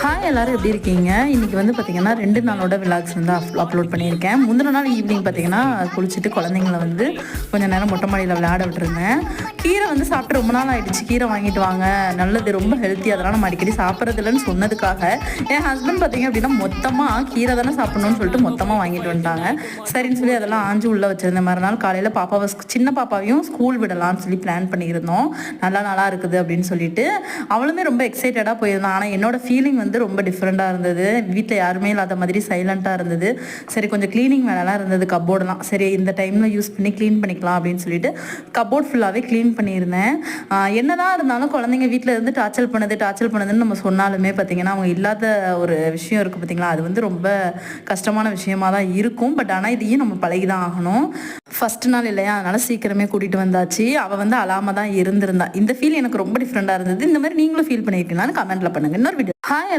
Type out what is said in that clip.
Hi எல்லாரும் எப்படி இருக்கீங்க? இன்னைக்கு வந்து பார்த்தீங்கன்னா 2 நாளோட விலாக்ஸ் வந்து அப்லோட் பண்ணியிருக்கேன். முந்தின நாள் ஈவினிங் பார்த்தீங்கன்னா குளிச்சுட்டு குழந்தைங்கள வந்து கொஞ்சம் நேரம் மொட்டை மாடியில் விளையாட விட்டுருந்தேன். கீரை வந்து சாப்பிட்டு ரொம்ப நாள் ஆயிடுச்சு. கீரை வாங்கிட்டு வாங்க, நல்லது, ரொம்ப ஹெல்த்தி, அதெல்லாம் நம்ம அடிக்கடி சாப்பிட்றது இல்லைன்னு சொன்னதுக்காக என் ஹஸ்பண்ட் பார்த்தீங்க அப்படின்னா மொத்தமாக கீரை தானே சாப்பிடணும்னு சொல்லிட்டு மொத்தமாக வாங்கிட்டு வந்துட்டாங்க. சரின்னு சொல்லி அதெல்லாம் ஆஞ்சு உள்ளே வச்சிருந்தேன். மறுநாள் காலையில் பாப்பாவை சின்ன பாப்பாவையும் ஸ்கூல் விடலாம்னு சொல்லி பிளான் பண்ணியிருந்தோம். நல்லா இருக்குது அப்படின்னு சொல்லிட்டு அவளுமே ரொம்ப எக்ஸைட்டடாக போயிருந்தான். ஆனால் என்னோட ஃபீலிங் வந்து ரொம்ப டிஃப்ரெண்ட்டாக இருந்தது. வீட்டில் யாருமே இல்லாத மாதிரி சைலண்ட்டாக இருந்தது. சரி, கொஞ்சம் க்ளீனிங் வேலைலாம் இருந்தது. கப்போர்டெலாம் சரி இந்த டைமில் யூஸ் பண்ணி க்ளீன் பண்ணிக்கலாம் அப்படின்னு சொல்லிட்டு கப்போர்ட் ஃபுல்லாகவே க்ளீன் பண்ணியிருந்தேன். என்னதான் இருந்தாலும் குழந்தைங்க வீட்டில் இருந்து டார்ச்சர் பண்ணுதுன்னு நம்ம சொன்னாலுமே பார்த்தீங்கன்னா அவங்க இல்லாத ஒரு விஷயம் இருக்குது பார்த்தீங்களா, அது வந்து ரொம்ப கஷ்டமான விஷயமாக தான் இருக்கும். பட் ஆனால் இதையும் நம்ம பழகி தான் ஆகணும். ஃபஸ்ட் நாள் இல்லையா, அதனால் சீக்கிரமே கூட்டிகிட்டு வந்தாச்சு. அவள் வந்து அழாம தான் இருந்திருந்தா. இந்த ஃபீல் எனக்கு ரொம்ப டிஃப்ரெண்ட்டாக இருந்தது. இந்த மாதிரி நீங்களும் ஃபீல் பண்ணியிருக்கீங்களான்னு கமெண்ட்டில் பண்ணுங்கள். இன்னொரு வீடியோ. ஹாய்.